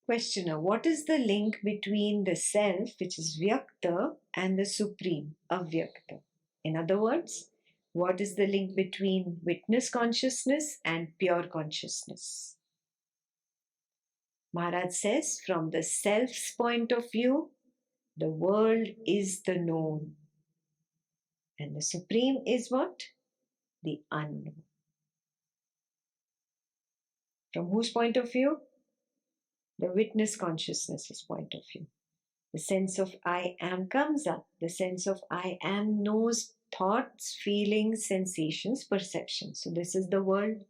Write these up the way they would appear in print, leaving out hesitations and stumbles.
Questioner, what is the link between the self, which is Vyakta, and the supreme, Avyakta? In other words, what is the link between witness consciousness and pure consciousness? Maharaj says, from the self's point of view, the world is the known. And the supreme is what? The unknown. From whose point of view? The witness consciousness's point of view. The sense of I am comes up. The sense of I am knows thoughts, feelings, sensations, perceptions. So this is the world.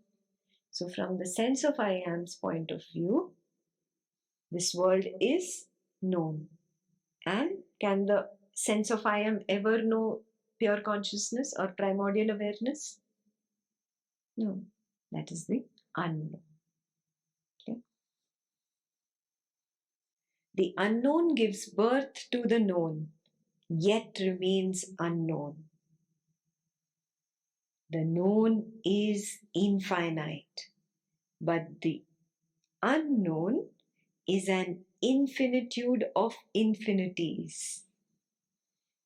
So from the sense of I am's point of view, this world is known. And can the sense of I am ever know pure consciousness or primordial awareness? No, that is the unknown. Okay. The unknown gives birth to the known, yet remains unknown. The known is infinite, but the unknown is an infinitude of infinities.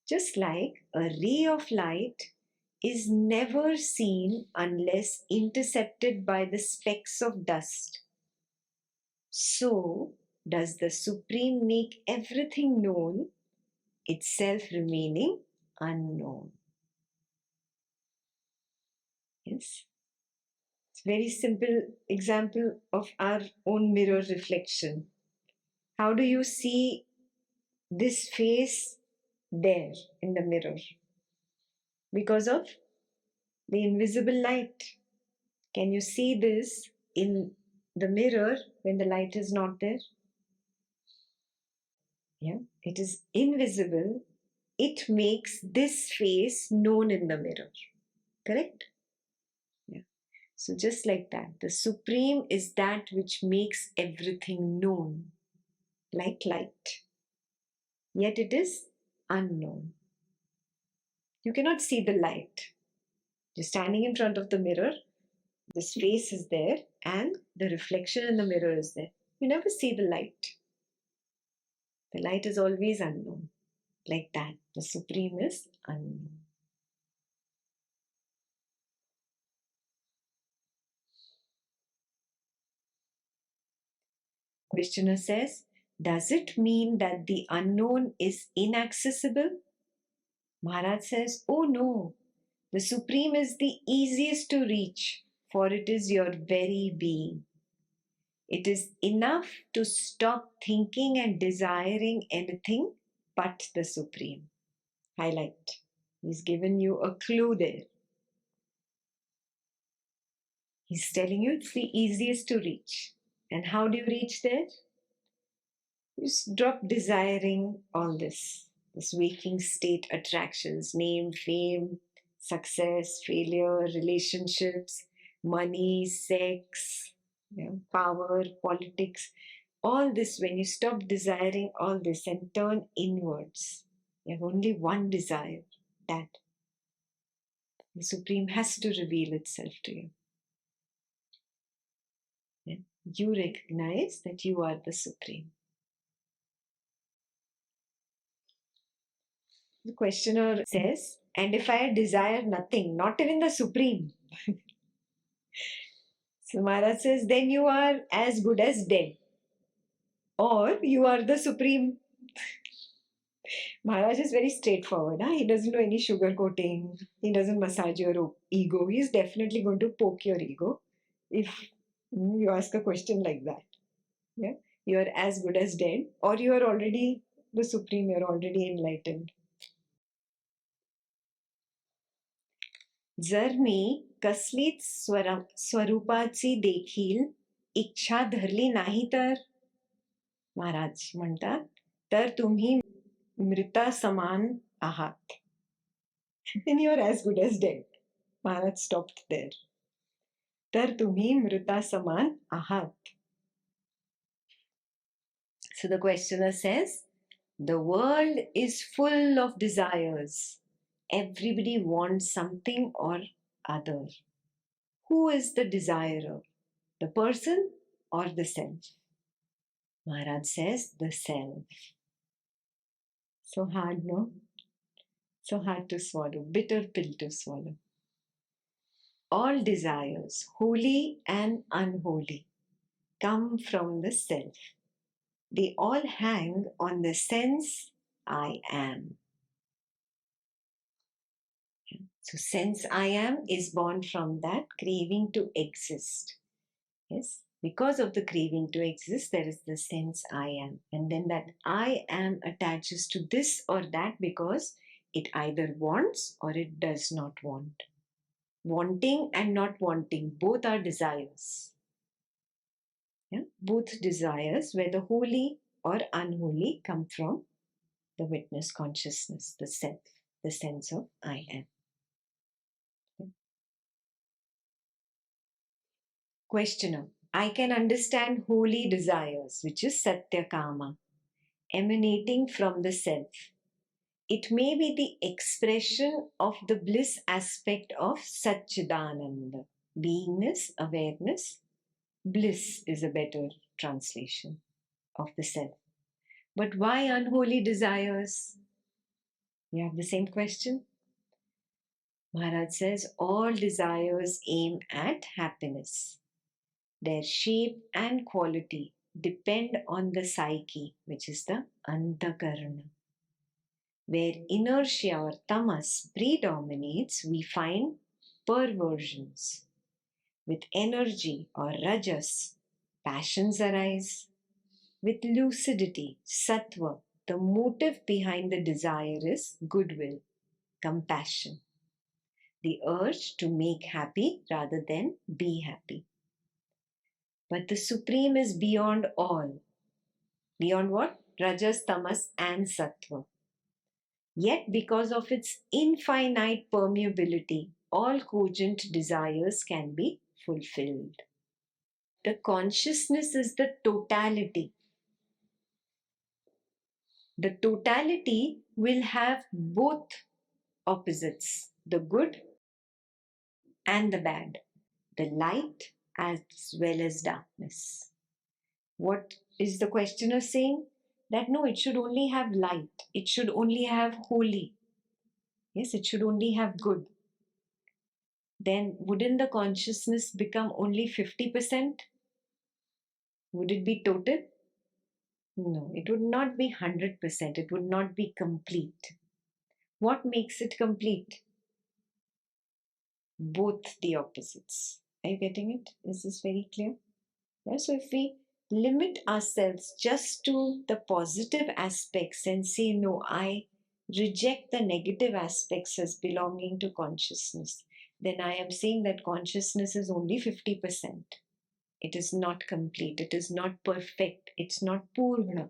Just like a ray of light is never seen unless intercepted by the specks of dust, so does the Supreme make everything known, itself remaining unknown. Yes. It's a very simple example of our own mirror reflection. How do you see this face there in the mirror? Because of the invisible light. Can you see this in the mirror when the light is not there? Yeah, it is invisible. It makes this face known in the mirror. Correct? Yeah. So just like that, the Supreme is that which makes everything known, like light. Yet it is unknown. You cannot see the light. You're standing in front of the mirror, this face is there, and the reflection in the mirror is there. You never see the light. The light is always unknown. Like that, the Supreme is unknown. Questioner says, does it mean that the unknown is inaccessible? Maharaj says, oh no, the Supreme is the easiest to reach, for it is your very being. It is enough to stop thinking and desiring anything but the Supreme. Highlight. He's given you a clue there. He's telling you it's the easiest to reach. And how do you reach there? You just drop desiring all this waking state attractions, name, fame, success, failure, relationships, money, sex, power, politics. All this, when you stop desiring all this and turn inwards, you have only one desire, that the Supreme has to reveal itself to you. Yeah? You recognize that you are the Supreme. The questioner says, and if I desire nothing, not even the Supreme. So Maharaj says, then you are as good as dead. Or you are the Supreme. Maharaj is very straightforward. Huh? He doesn't do any sugar coating. He doesn't massage your ego. He's definitely going to poke your ego if you ask a question like that. Yeah? You are as good as dead, or you are already the Supreme, you are already enlightened. जर मी कसलीच स्वरूपाची देखील इच्छा धरली नाही तर, महाराज म्हणतात, तर तुम्ही मृता समान आहात. Then you are as good as dead. Maharaj stopped there. तर तुम्ही मृता समान आहात. So the questioner says, the world is full of desires. Everybody wants something or other. Who is the desirer? The person or the self? Maharaj says the self. So hard, no? So hard to swallow, bitter pill to swallow. All desires, holy and unholy, come from the self. They all hang on the sense I am. So, sense I am is born from that craving to exist. Yes, because of the craving to exist, there is the sense I am. And then that I am attaches to this or that because it either wants or it does not want. Wanting and not wanting, both are desires. Yeah? Both desires, whether holy or unholy, come from the witness consciousness, the self, the sense of I am. Questioner, I can understand holy desires, which is Satya Kama, emanating from the self. It may be the expression of the bliss aspect of Satchidananda, beingness, awareness. Bliss is a better translation of the self. But why unholy desires? You have the same question? Maharaj says all desires aim at happiness. Their shape and quality depend on the psyche, which is the antakarana. Where inertia or tamas predominates, we find perversions. With energy or rajas, passions arise. With lucidity, sattva, the motive behind the desire is goodwill, compassion, the urge to make happy rather than be happy. But the Supreme is beyond all. Beyond what? Rajas, Tamas, and Sattva. Yet, because of its infinite permeability, all cogent desires can be fulfilled. The consciousness is the totality. The totality will have both opposites, the good and the bad, the light as well as darkness. What is the questioner saying? That no, it should only have light, it should only have holy, yes, it should only have good. Then wouldn't the consciousness become only 50%? Would it be total? No, it would not be 100%, it would not be complete. What makes it complete? Both the opposites. Are you getting it? Is this very clear? Yeah, so if we limit ourselves just to the positive aspects and say, no, I reject the negative aspects as belonging to consciousness, then I am saying that consciousness is only 50%. It is not complete. It is not perfect. It's not Purna.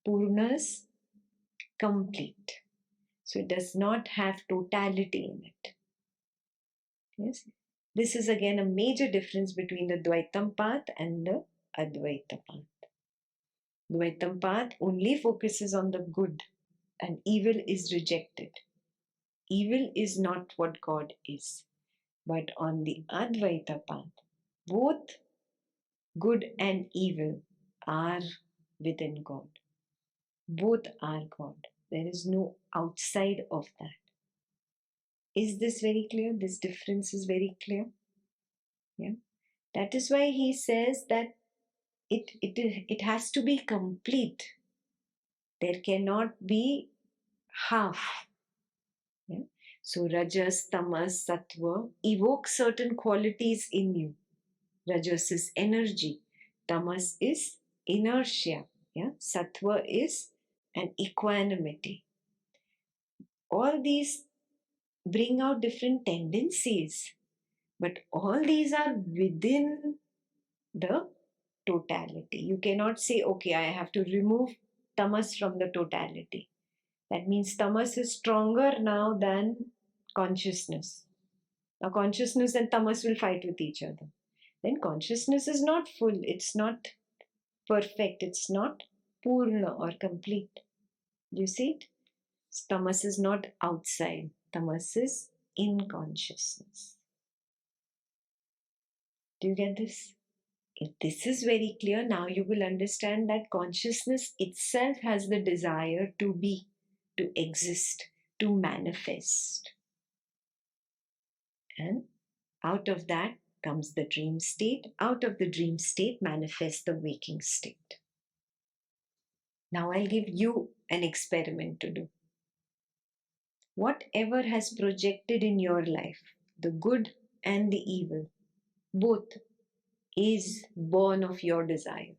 Purna is complete. So it does not have totality in it. Yes. This is again a major difference between the Dvaitam path and the Advaita path. Dvaitam path only focuses on the good and evil is rejected. Evil is not what God is. But on the Advaita path, both good and evil are within God. Both are God. There is no outside of that. Is this very clear? This difference is very clear. Yeah. That is why he says that it has to be complete. There cannot be half. Yeah? So Rajas, Tamas, Sattva evoke certain qualities in you. Rajas is energy. Tamas is inertia. Yeah? Sattva is an equanimity. All these bring out different tendencies, but all these are within the totality. You cannot say, okay, I have to remove tamas from the totality. That means tamas is stronger now than consciousness. Now, consciousness and tamas will fight with each other. Then, consciousness is not full, it's not perfect, it's not purna or complete. Do you see it? Tamas is not outside, tamas is in consciousness. Do you get this? If this is very clear, now you will understand that consciousness itself has the desire to be, to exist, to manifest. And out of that comes the dream state. Out of the dream state manifests the waking state. Now I'll give you an experiment to do. Whatever has projected in your life, the good and the evil, both, is born of your desire.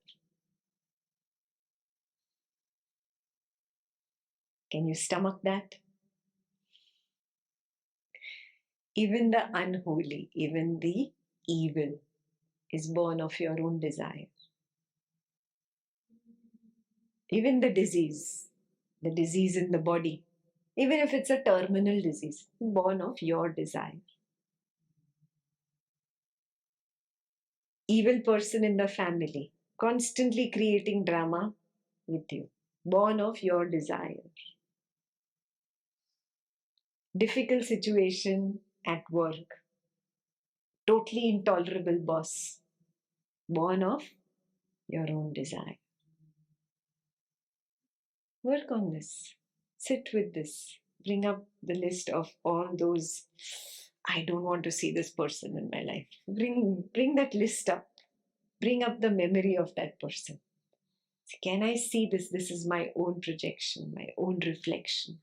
Can you stomach that? Even the unholy, even the evil is born of your own desire. Even the disease in the body, even if it's a terminal disease, born of your desire. Evil person in the family, constantly creating drama with you, born of your desire. Difficult situation at work, totally intolerable boss, born of your own desire. Work on this. Sit with this. Bring up the list of all those. I don't want to see this person in my life. Bring that list up. Bring up the memory of that person. Can I see this? This is my own projection, my own reflection.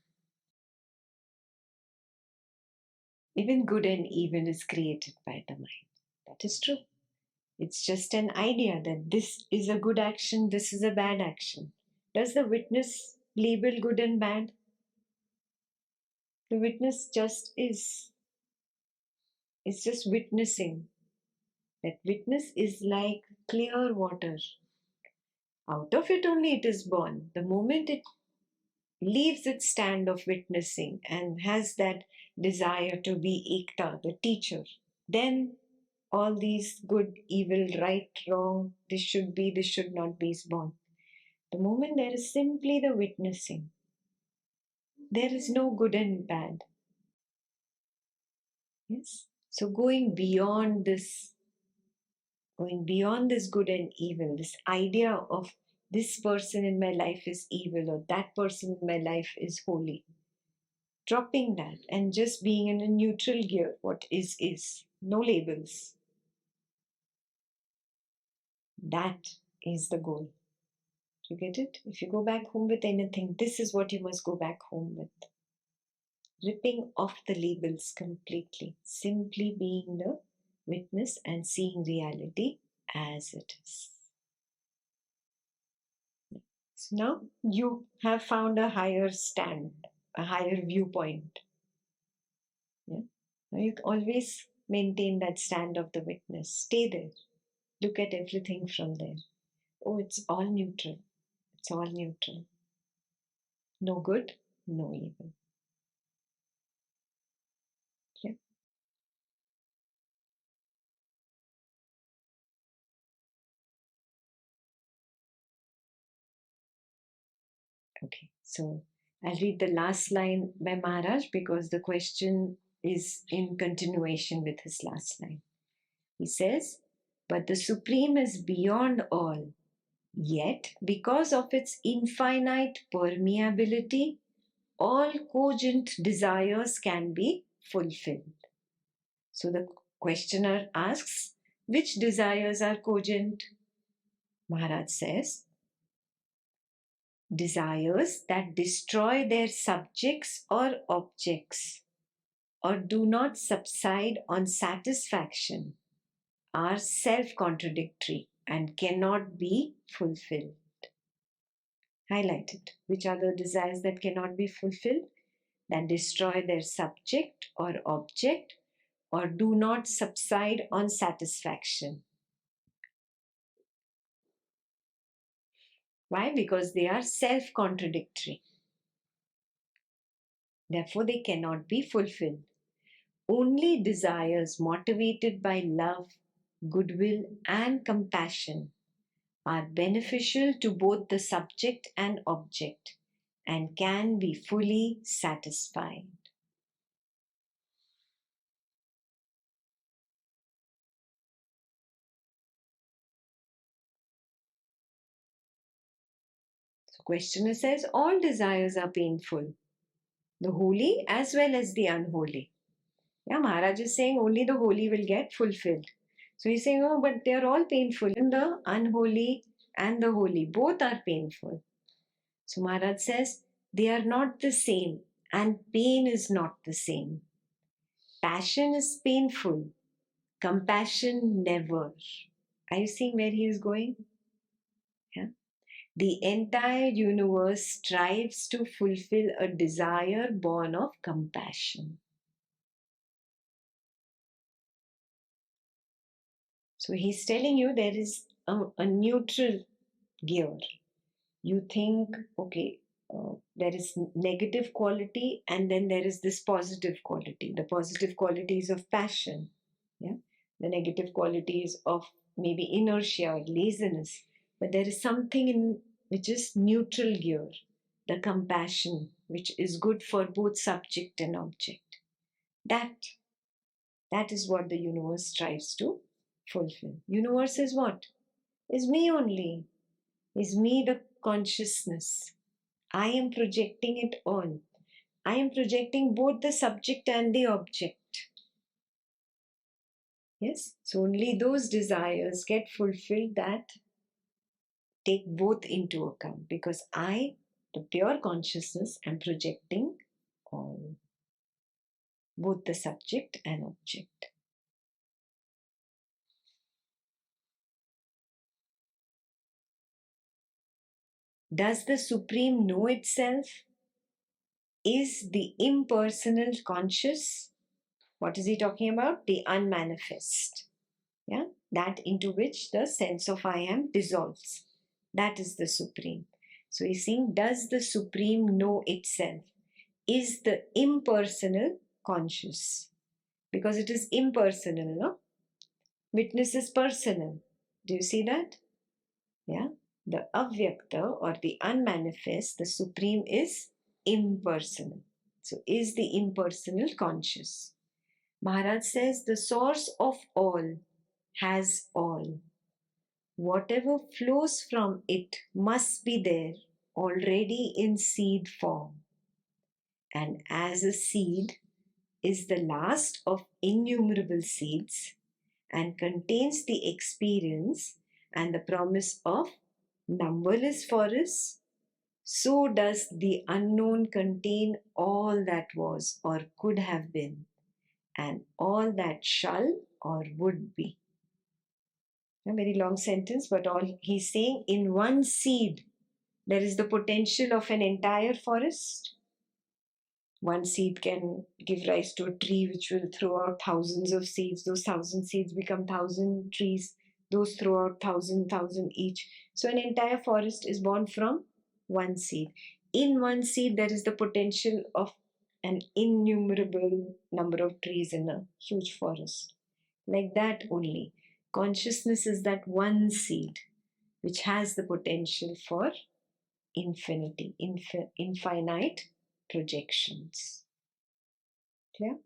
Even good and evil is created by the mind. That is true. It's just an idea that this is a good action, this is a bad action. Does the witness label good and bad? The witness just is. It's just witnessing. That witness is like clear water. Out of it only it is born. The moment it leaves its stand of witnessing and has that desire to be Ekta, the teacher, then all these good, evil, right, wrong, this should be, this should not be is born. The moment there is simply the witnessing, there is no good and bad. Yes. So going beyond this good and evil, this idea of this person in my life is evil or that person in my life is holy. Dropping that and just being in a neutral gear, what is, no labels. That is the goal. You get it? If you go back home with anything, this is what you must go back home with. Ripping off the labels completely, simply being the witness and seeing reality as it is. So now you have found a higher stand, a higher viewpoint. Yeah? Now you always maintain that stand of the witness. Stay there. Look at everything from there. Oh, it's all neutral. It's all neutral. No good, no evil. Yeah. Okay. So I'll read the last line by Maharaj because the question is in continuation with his last line. He says, but the Supreme is beyond all. Yet, because of its infinite permeability, all cogent desires can be fulfilled. So the questioner asks, which desires are cogent? Maharaj says, desires that destroy their subjects or objects or do not subside on satisfaction are self-contradictory and cannot be fulfilled. Highlighted. Which are the desires that cannot be fulfilled? That destroy their subject or object or do not subside on satisfaction. Why? Because they are self-contradictory. Therefore, they cannot be fulfilled. Only desires motivated by love, goodwill, and compassion are beneficial to both the subject and object and can be fully satisfied. So questioner says all desires are painful, the holy as well as the unholy. Yeah, Maharaj is saying only the holy will get fulfilled. So he's saying, oh, but they're all painful. And the unholy and the holy, both are painful. So Maharaj says, they are not the same, and pain is not the same. Passion is painful, compassion never. Are you seeing where he is going? Yeah. The entire universe strives to fulfill a desire born of compassion. So he's telling you there is a neutral gear. You think, okay, there is negative quality and then there is this positive quality. The positive qualities of passion, yeah, the negative qualities of maybe inertia or laziness. But there is something in which is neutral gear, the compassion, which is good for both subject and object. That that is what the universe strives to fulfill. Universe is what? Is me only. Is me the consciousness. I am projecting it all. I am projecting both the subject and the object. Yes? So only those desires get fulfilled that take both into account because I, the pure consciousness, am projecting all, both the subject and object. Does the Supreme know itself? Is the impersonal conscious? What is he talking about? The unmanifest. Yeah, that into which the sense of I am dissolves. That is the Supreme. So he's saying, does the Supreme know itself? Is the impersonal conscious? Because it is impersonal, no? Witness is personal. Do you see that? Yeah. The avyakta or the unmanifest, the Supreme is impersonal. So is the impersonal conscious? Maharaj says the source of all has all. Whatever flows from it must be there already in seed form. And as a seed is the last of innumerable seeds and contains the experience and the promise of numberless forests, so does the unknown contain all that was or could have been and all that shall or would be. A very long sentence, but all he's saying in one seed, there is the potential of an entire forest. One seed can give rise to a tree which will throw out thousands of seeds. Those thousand seeds become thousand trees. Those throw out thousand each. So an entire forest is born from one seed. In one seed, there is the potential of an innumerable number of trees in a huge forest. Like that only. Consciousness is that one seed which has the potential for infinity, infinite projections. Clear?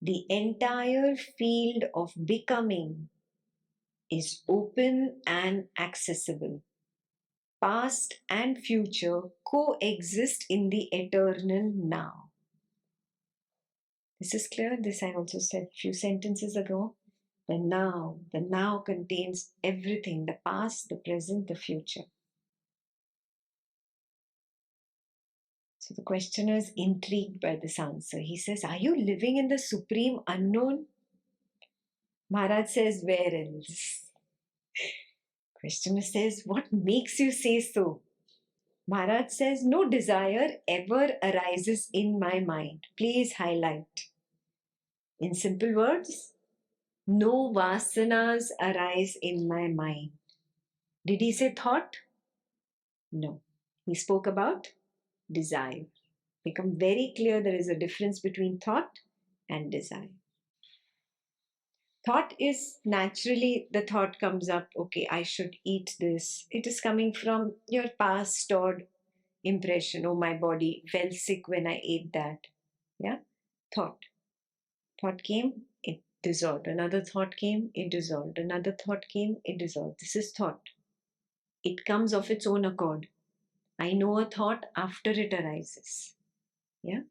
The entire field of becoming is open and accessible. Past and future coexist in the eternal now. This is clear. This I also said a few sentences ago. The now contains everything, the past, the present, the future. So the questioner is intrigued by this answer. He says, are you living in the supreme unknown? Maharaj says, where else? Questioner says, what makes you say so? Maharaj says, no desire ever arises in my mind. Please highlight. In simple words, no vasanas arise in my mind. Did he say thought? No. He spoke about desire. Become very clear there is a difference between thought and desire. Thought is naturally, the thought comes up, okay, I should eat this. It is coming from your past stored impression. Oh, my body felt sick when I ate that. Yeah, thought. Thought came in. dissolved. Another thought came, it dissolved. Another thought came, it dissolved. This is thought. It comes of its own accord. I know a thought after it arises. Yeah.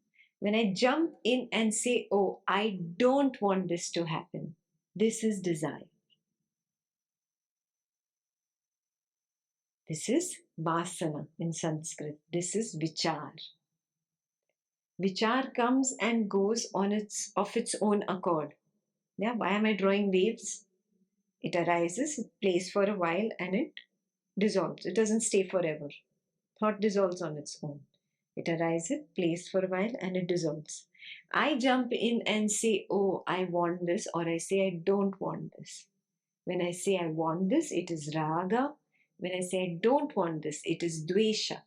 When I jump in and say, oh, I don't want this to happen, this is desire. This is vasana in Sanskrit. This is vichar. Vichar comes and goes on its of its own accord. Yeah, why am I drawing waves? It arises, it plays for a while, and it dissolves. It doesn't stay forever. Thought dissolves on its own. It arises, plays for a while, and it dissolves. I jump in and say, oh, I want this, or I say, I don't want this. When I say I want this, it is raga. When I say I don't want this, it is dvesha.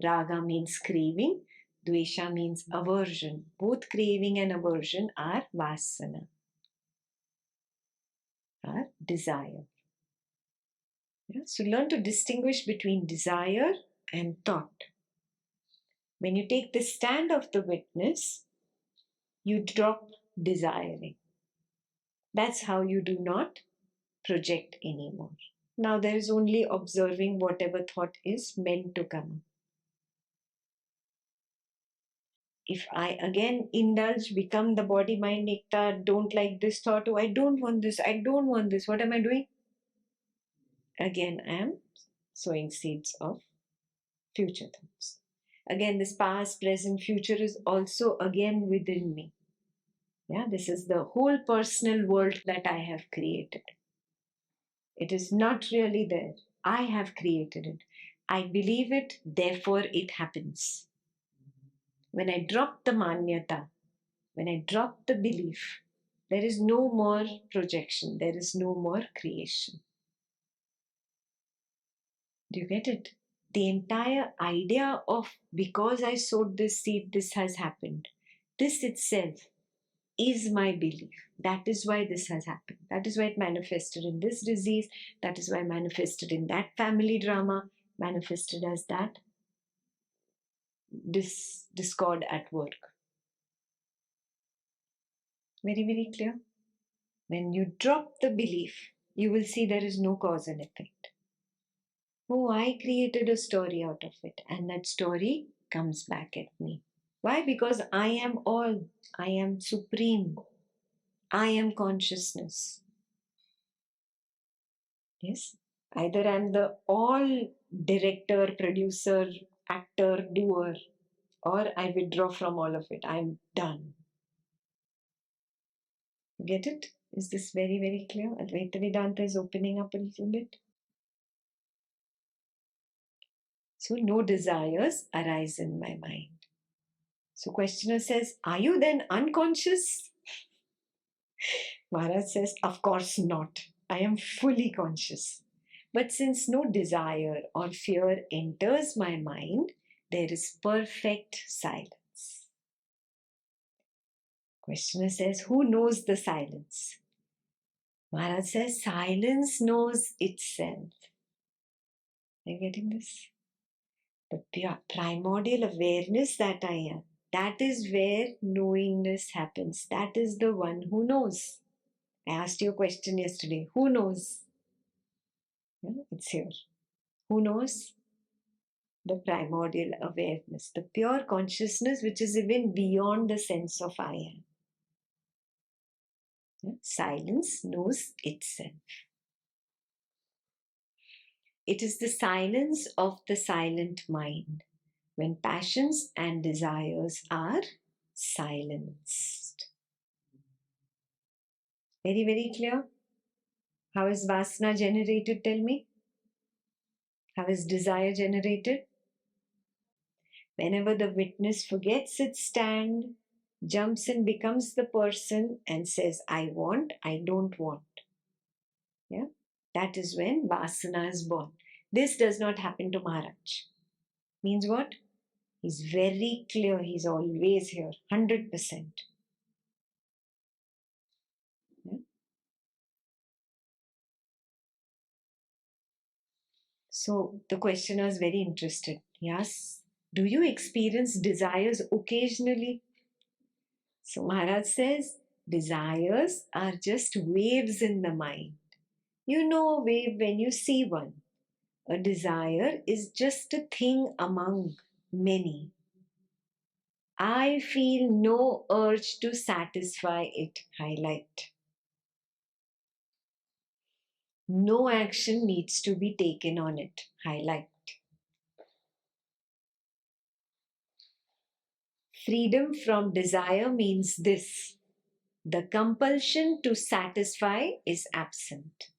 Raga means craving, dvesha means aversion. Both craving and aversion are vasana, are desire. Yeah? So learn to distinguish between desire and thought. When you take the stand of the witness, you drop desiring. That's how you do not project anymore. Now there is only observing whatever thought is meant to come. If I again indulge, become the body mind Ekta, don't like this thought, oh, I don't want this, I don't want this, what am I doing? Again, I am sowing seeds of future thoughts. Again, this past, present, future is also again within me. Yeah, this is the whole personal world that I have created. It is not really there. I have created it. I believe it, therefore it happens. When I drop the manyata, when I drop the belief, there is no more projection, there is no more creation. Do you get it? The entire idea of because I sowed this seed, this has happened. This itself is my belief. That is why this has happened. That is why it manifested in this disease. That is why it manifested in that family drama, manifested as that discord at work. Very, very clear? When you drop the belief, you will see there is no cause and effect. Oh, I created a story out of it, and that story comes back at me. Why? Because I am all, I am supreme, I am consciousness. Yes? Either I'm the all director, producer, actor, doer, or I withdraw from all of it. I'm done. Get it? Is this very, very clear? Advaita Vedanta is opening up a little bit. So no desires arise in my mind. So questioner says, are you then unconscious? Maharaj says, of course not. I am fully conscious. But since no desire or fear enters my mind, there is perfect silence. Questioner says, who knows the silence? Maharaj says, silence knows itself. Are you getting this? The primordial awareness that I am, that is where knowingness happens. That is the one who knows. I asked you a question yesterday. Who knows? Yeah, it's here. Who knows? The primordial awareness, the pure consciousness which is even beyond the sense of I am. Yeah? Silence knows itself. It is the silence of the silent mind when passions and desires are silenced. Very, very clear? How is vasana generated? Tell me. How is desire generated? Whenever the witness forgets its stand, jumps in, becomes the person and says, I want, I don't want. Yeah, that is when vasana is born. This does not happen to Maharaj. Means what? He's very clear. He's always here, 100%. Yeah? So the questioner is very interested. Yes, do you experience desires occasionally? So Maharaj says, Desires are just waves in the mind. You know a wave when you see one. A desire is just a thing among many. I feel no urge to satisfy it. Highlight. No action needs to be taken on it. Highlight. Freedom from desire means this: the compulsion to satisfy is absent.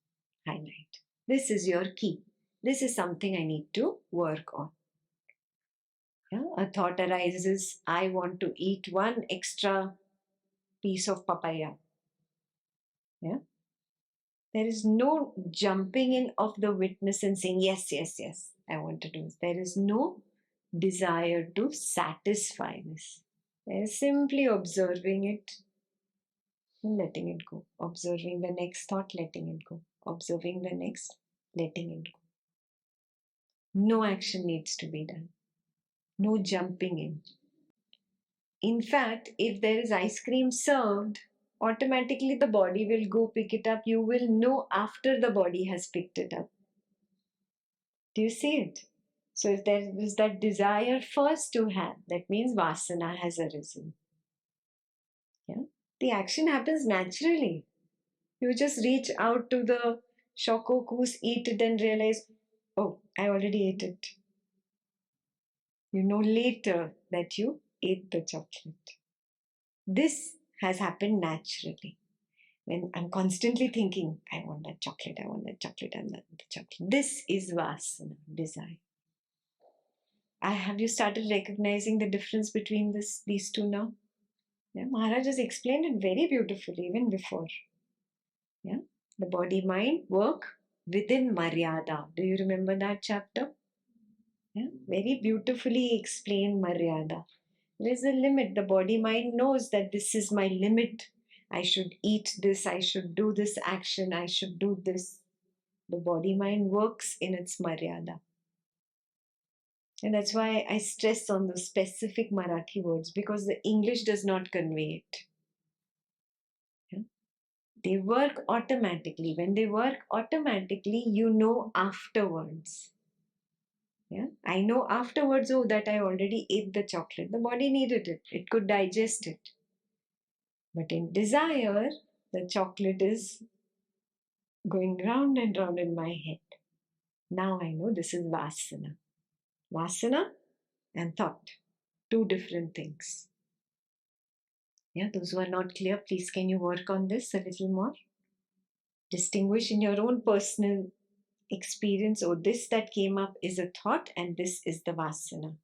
Highlight. This is your key. This is something I need to work on. Yeah? A thought arises, I want to eat one extra piece of papaya. Yeah? There is no jumping in of the witness and saying, yes, yes, yes, I want to do this. There is no desire to satisfy this. There is simply observing it and letting it go. Observing the next thought, letting it go. Observing the next, letting it go. No action needs to be done. No jumping in. In fact, if there is ice cream served, automatically the body will go pick it up. You will know after the body has picked it up. Do you see it? So if there is that desire first to have, that means vasana has arisen. Yeah? The action happens naturally. You just reach out to the shokokus, eat it and realize, oh, I already ate it. You know later that you ate the chocolate. This has happened naturally. When I'm constantly thinking, I want that chocolate, I want that chocolate, I want that chocolate. This is vasana, desire. Have you started recognizing the difference between these two now? Yeah, Maharaj has explained it very beautifully even before. Yeah, the body mind work within Maryada. Do you remember that chapter? Yeah, very beautifully explained Maryada. There is a limit. The body mind knows that this is my limit. I should eat this, I should do this action, I should do this. The body mind works in its Maryada. And that's why I stress on the specific Marathi words, because the English does not convey it. Yeah? They work automatically. When they work automatically, you know afterwards. Yeah? I know afterwards, oh, that I already ate the chocolate. The body needed it, it could digest it. But in desire, the chocolate is going round and round in my head. Now I know this is vasana. Vasana and thought, two different things. Yeah, those who are not clear, please can you work on this a little more? Distinguish in your own personal experience, or this that came up is a thought and this is the vasana.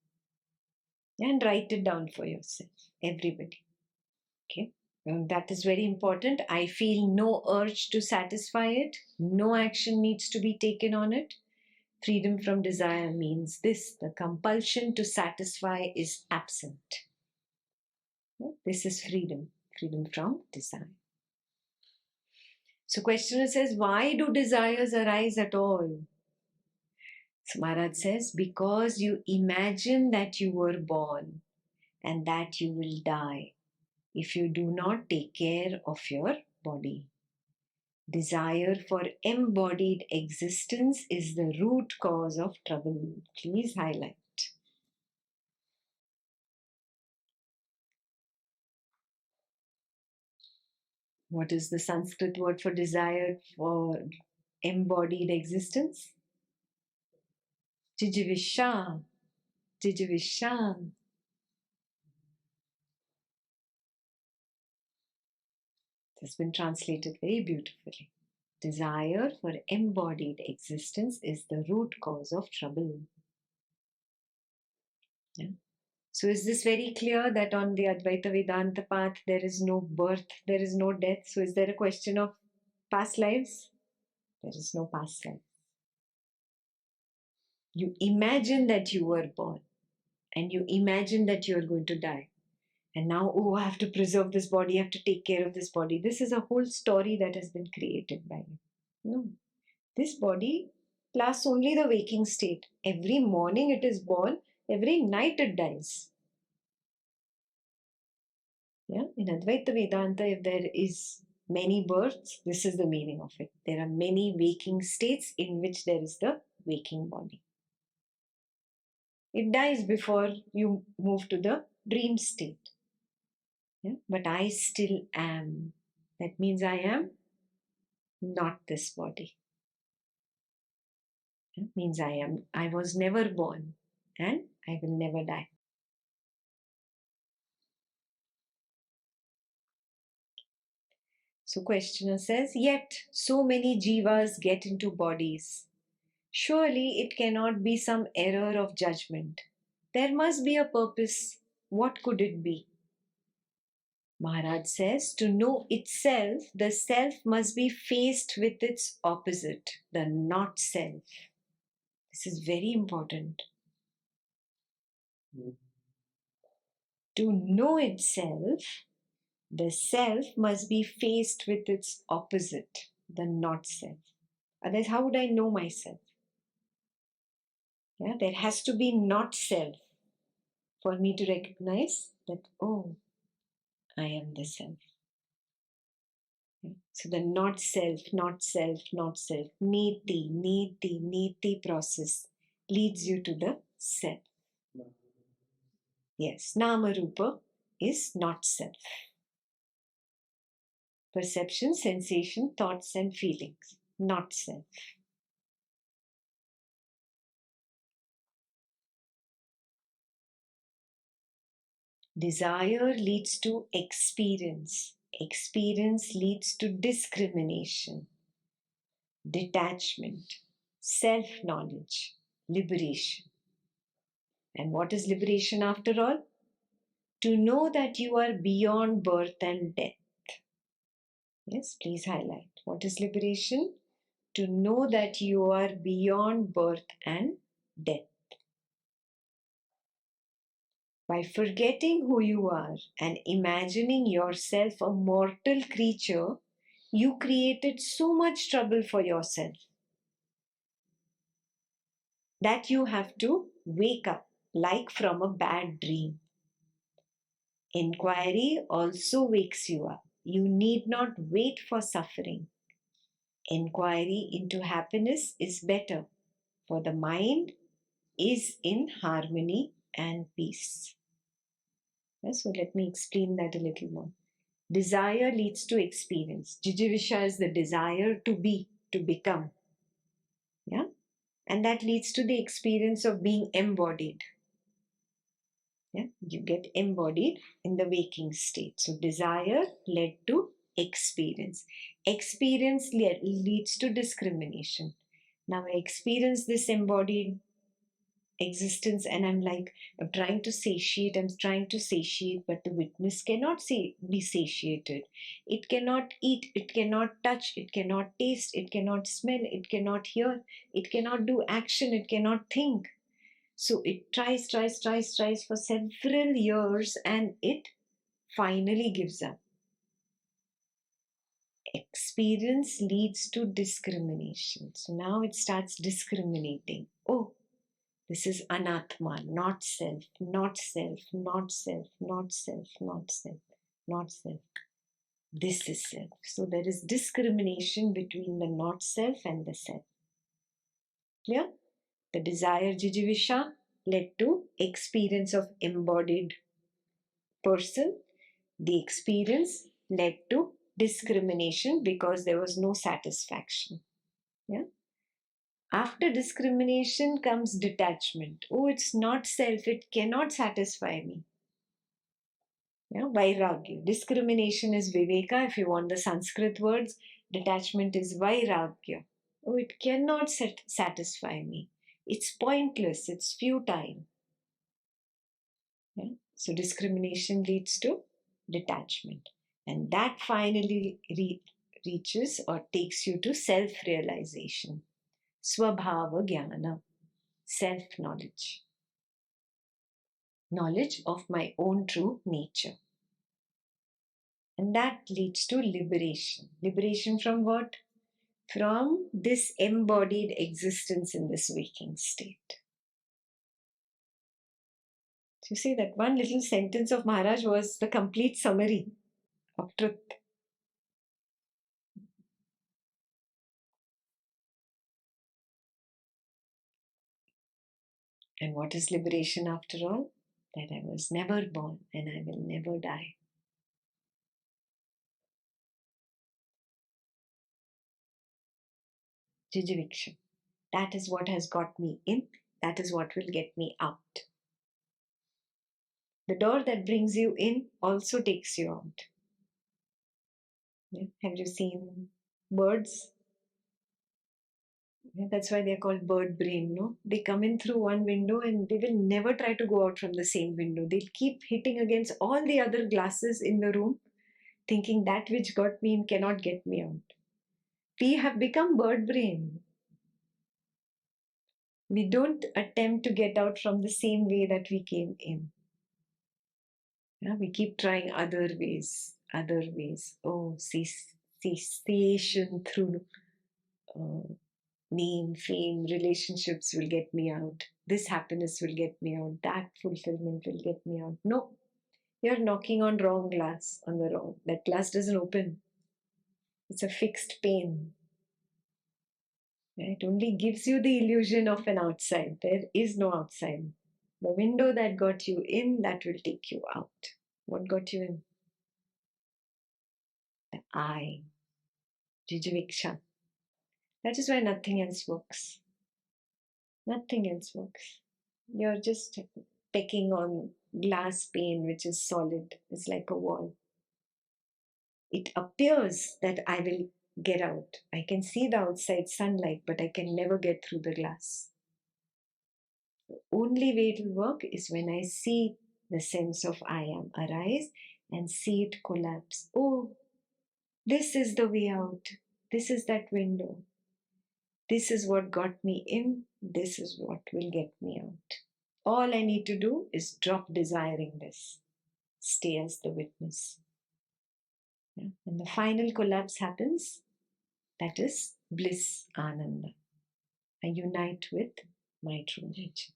And write it down for yourself, everybody. Okay, that is very important. I feel no urge to satisfy it, no action needs to be taken on it. Freedom from desire means this: the compulsion to satisfy is absent. This is freedom, freedom from desire. So questioner says, why do desires arise at all? So Maharaj says, because you imagine that you were born and that you will die if you do not take care of your body. Desire for embodied existence is the root cause of trouble. Please highlight. What is the Sanskrit word for desire for embodied existence? Jijivisha. Jijivisha. It has been translated very beautifully. Desire for embodied existence is the root cause of trouble. Yeah. So is this very clear that on the Advaita Vedanta path there is no birth, there is no death? So is there a question of past lives? There is no past life. You imagine that you were born and you imagine that you are going to die. And now, oh, I have to preserve this body, I have to take care of this body. This is a whole story that has been created by you. No. This body lasts only the waking state. Every morning it is born, every night it dies. Yeah, in Advaita Vedanta, if there is many births, this is the meaning of it. There are many waking states in which there is the waking body. It dies before you move to the dream state. Yeah? But I still am. That means I am not this body. Yeah? Means I was never born and I will never die. So questioner says, yet so many jivas get into bodies. Surely it cannot be some error of judgment. There must be a purpose. What could it be? Maharaj says, to know itself, the self must be faced with its opposite, the not self. This is very important. To know itself, the self must be faced with its opposite, the not self. Otherwise, how would I know myself? Yeah, there has to be not self for me to recognize that, oh, I am the self. So the not self, not self, not self, neti process leads you to the self. Yes, nama rupa is not self. Perception, sensation, thoughts and feelings, not self. Desire leads to experience. Experience leads to discrimination, detachment, self-knowledge, liberation. And what is liberation after all? To know that you are beyond birth and death. Yes, please highlight. What is liberation? To know that you are beyond birth and death. By forgetting who you are and imagining yourself a mortal creature, you created so much trouble for yourself that you have to wake up like from a bad dream. Inquiry also wakes you up. You need not wait for suffering. Inquiry into happiness is better, for the mind is in harmony and peace. So let me explain that a little more. Desire leads to experience. Jijivisha is the desire to be, to become. Yeah? And that leads to the experience of being embodied. Yeah? You get embodied in the waking state. So desire led to experience. Experience leads to discrimination. Now I experience this embodied existence and I'm trying to satiate, but the witness cannot be satiated. It cannot eat, it cannot touch, it cannot taste, it cannot smell, it cannot hear, it cannot do action, it cannot think. So it tries for several years and it finally gives up. Experience leads to discrimination. So now it starts discriminating. Oh, this is anatma, not self, not self, not self, not self, not self, not self. This is self. So there is discrimination between the not self and the self. Clear? The desire jijivisha led to experience of embodied person. The experience led to discrimination because there was no satisfaction. Yeah? After discrimination comes detachment. Oh, it's not self, it cannot satisfy me. Yeah, vairagya. Discrimination is viveka. If you want the Sanskrit words, detachment is vairagya. Oh, it cannot satisfy me. It's pointless, it's futile. Yeah? So discrimination leads to detachment. And that finally reaches or takes you to self-realization. Swabhava jnana, self-knowledge. Knowledge of my own true nature. And that leads to liberation. Liberation from what? From this embodied existence in this waking state. You see, that one little sentence of Maharaj was the complete summary of truth. And what is liberation after all? That I was never born and I will never die. Jijiviksha. That is what has got me in. That is what will get me out. The door that brings you in also takes you out. Yeah. Have you seen birds? Yeah, that's why they're called bird brain, no? They come in through one window and they will never try to go out from the same window. They'll keep hitting against all the other glasses in the room, thinking that which got me in cannot get me out. We have become bird brain. We don't attempt to get out from the same way that we came in. Yeah, we keep trying other ways, other ways. Oh, cessation through uh, name, fame, relationships will get me out. This happiness will get me out. That fulfillment will get me out. No, you're knocking on wrong glass, on the wrong. That glass doesn't open. It's a fixed pane. It only gives you the illusion of an outside. There is no outside. The window that got you in, that will take you out. What got you in? The I, Jijiviksha. That is why nothing else works. Nothing else works. You're just pecking on glass pane, which is solid. It's like a wall. It appears that I will get out. I can see the outside sunlight, but I can never get through the glass. The only way it will work is when I see the sense of I am arise and see it collapse. Oh, this is the way out. This is that window. This is what got me in. This is what will get me out. All I need to do is drop desiring this. Stay as the witness. Yeah? And the final collapse happens. That is bliss, ananda. I unite with my true nature.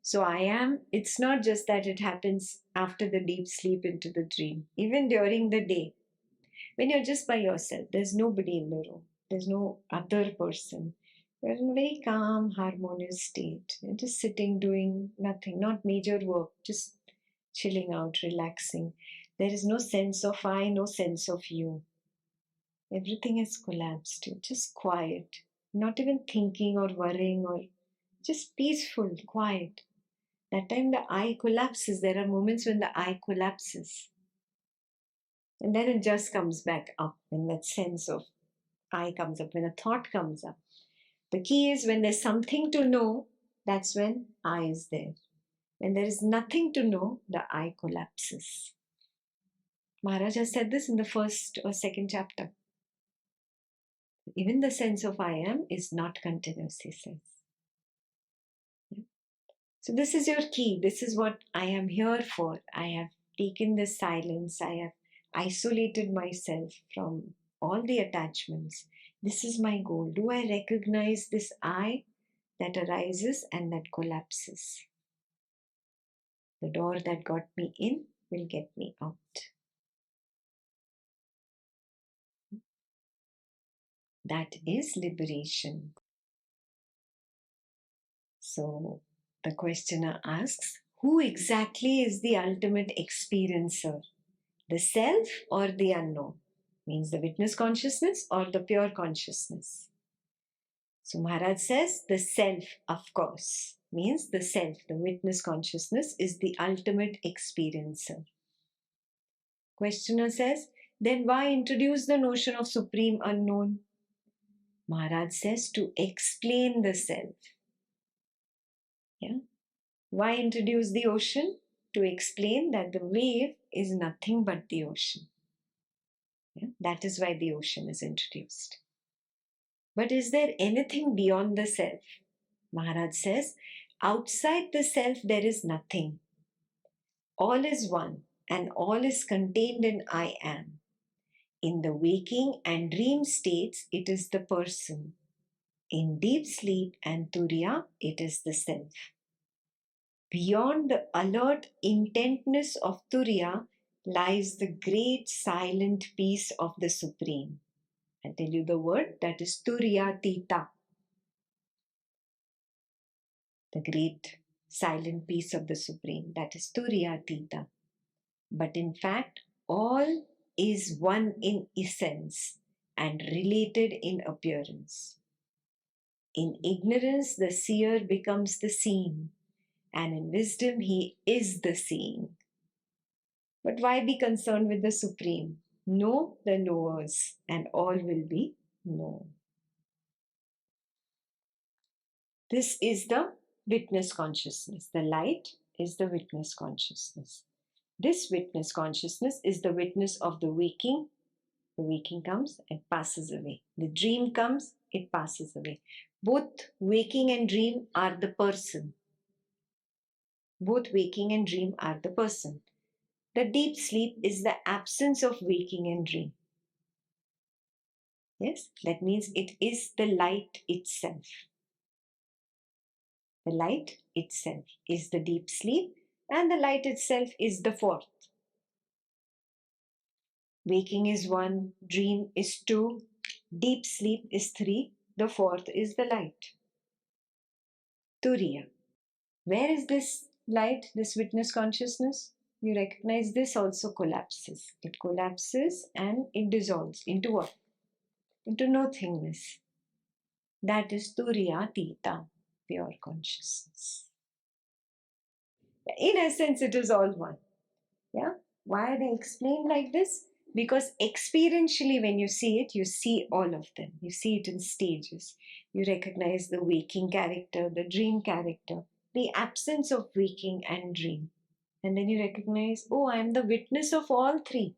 So I am, it's not just that it happens after the deep sleep into the dream. Even during the day, when you're just by yourself, there's nobody in the room, there's no other person. You're in a very calm, harmonious state. You're just sitting, doing nothing, not major work, just chilling out, relaxing. There is no sense of I, no sense of you. Everything has collapsed. You're just quiet, not even thinking or worrying, or just peaceful, quiet. That time the I collapses. There are moments when the I collapses. And then it just comes back up when that sense of I comes up, when a thought comes up. The key is when there's something to know, that's when I is there. When there is nothing to know, the I collapses. Maharaj has said this in the first or second chapter. Even the sense of I am is not continuous, he says. So this is your key. This is what I am here for. I have taken this silence. I have isolated myself from all the attachments. This is my goal. Do I recognize this I that arises and that collapses? The door that got me in will get me out. That is liberation. So the questioner asks, who exactly is the ultimate experiencer? The self or the unknown? Means the witness consciousness or the pure consciousness? So Maharaj says the self, of course, means the self, the witness consciousness is the ultimate experiencer. Questioner says, then why introduce the notion of supreme unknown? Maharaj says to explain the self. Yeah? Why introduce the ocean? To explain that the wave is nothing but the ocean. Yeah? That is why the ocean is introduced. But is there anything beyond the self? Maharaj says, outside the self there is nothing. All is one and all is contained in I am. In the waking and dream states, it is the person. In deep sleep and turiya, it is the self. Beyond the alert intentness of Turiya lies the great silent peace of the Supreme. I tell you the word, that is Turiyatita, the great silent peace of the Supreme, that is Turiyatita. But in fact, all is one in essence and related in appearance. In ignorance, the seer becomes the seen, and in wisdom, he is the seeing. But why be concerned with the Supreme? Know the knowers, and all will be known. This is the witness consciousness. The light is the witness consciousness. This witness consciousness is the witness of the waking. The waking comes and passes away. The dream comes, it passes away. Both waking and dream are the person. Both waking and dream are the person. The deep sleep is the absence of waking and dream. Yes, that means it is the light itself. The light itself is the deep sleep, and the light itself is the fourth. Waking is one, dream is two, deep sleep is three, the fourth is the light. Turiya. Where is this light, this witness consciousness? You recognize this also collapses. It collapses and it dissolves into what? Into nothingness. That is Turiya Tita, pure consciousness. In essence, it is all one. Yeah. Why they explain like this? Because experientially, when you see it, you see all of them. You see it in stages. You recognize the waking character, the dream character, the absence of waking and dream. And then you recognize, oh, I am the witness of all three.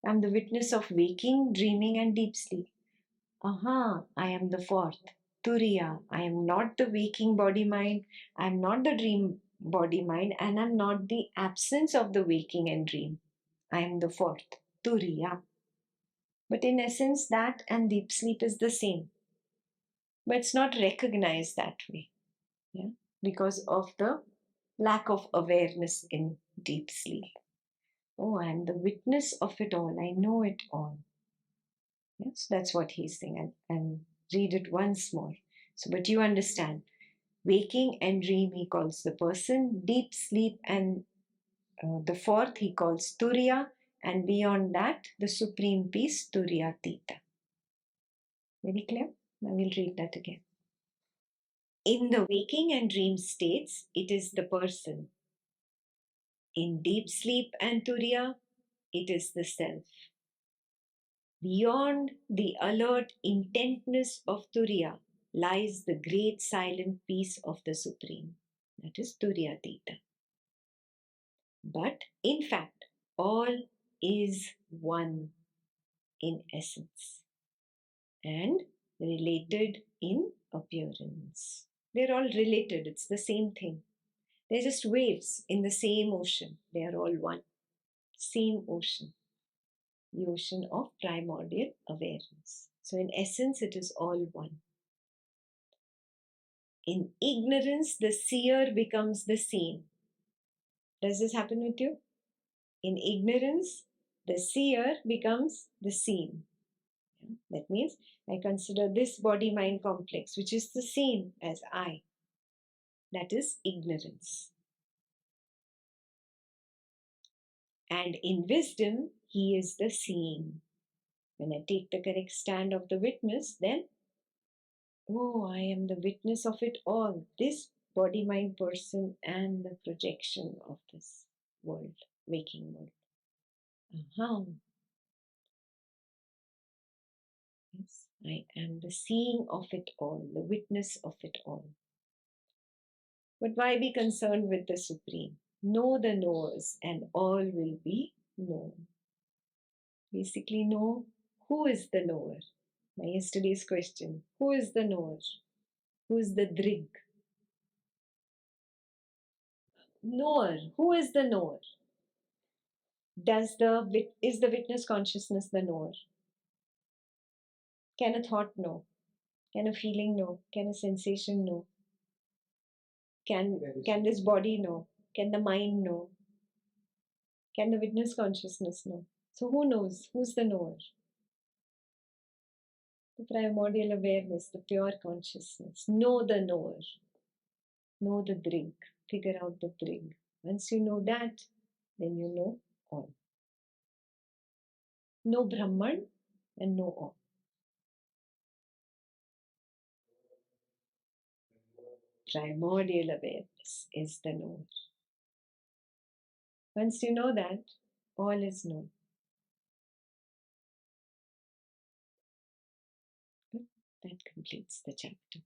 I'm the witness of waking, dreaming, and deep sleep. Aha, I am the fourth. Turiya. I am not the waking body mind. I am not the dream body mind. And I'm not the absence of the waking and dream. I am the fourth. Turiya. But in essence, that and deep sleep is the same. But it's not recognized that way. Yeah? Because of the lack of awareness in deep sleep. Oh, I am the witness of it all. I know it all. Yes, that's what he's saying. And read it once more. So, but you understand, waking and dream he calls the person, deep sleep and the fourth he calls Turiya, and beyond that, the supreme peace, Turiya Tita. Very clear? I will read that again. In the waking and dream states, it is the person. In deep sleep and Turiya, it is the self. Beyond the alert intentness of Turiya lies the great silent peace of the Supreme. That is Turiyatita. But in fact, all is one in essence and related in appearance. They're all related, it's the same thing. They're just waves in the same ocean. They are all one. Same ocean. The ocean of primordial awareness. So, in essence, it is all one. In ignorance, the seer becomes the seen. Does this happen with you? In ignorance, the seer becomes the seen. That means I consider this body mind complex, which is the same as I. That is ignorance. And in wisdom, he is the seeing. When I take the correct stand of the witness, then, oh, I am the witness of it all. This body mind person and the projection of this world, waking world. Aha. Yes, I am the seeing of it all, the witness of it all. But why be concerned with the Supreme? Know the knowers, and all will be known. Basically, know who is the knower. My yesterday's question, who is the knower? Who is the drig? Knower, who is the knower? Is the witness consciousness the knower? Can a thought know? Can a feeling know? Can a sensation know? Can this body know? Can the mind know? Can the witness consciousness know? So who knows? Who's the knower? The primordial awareness, the pure consciousness. Know the knower. Know the drink. Figure out the drink. Once you know that, then you know all. Know Brahman and know all. Primordial awareness is the knower. Once you know that, all is known. That completes the chapter.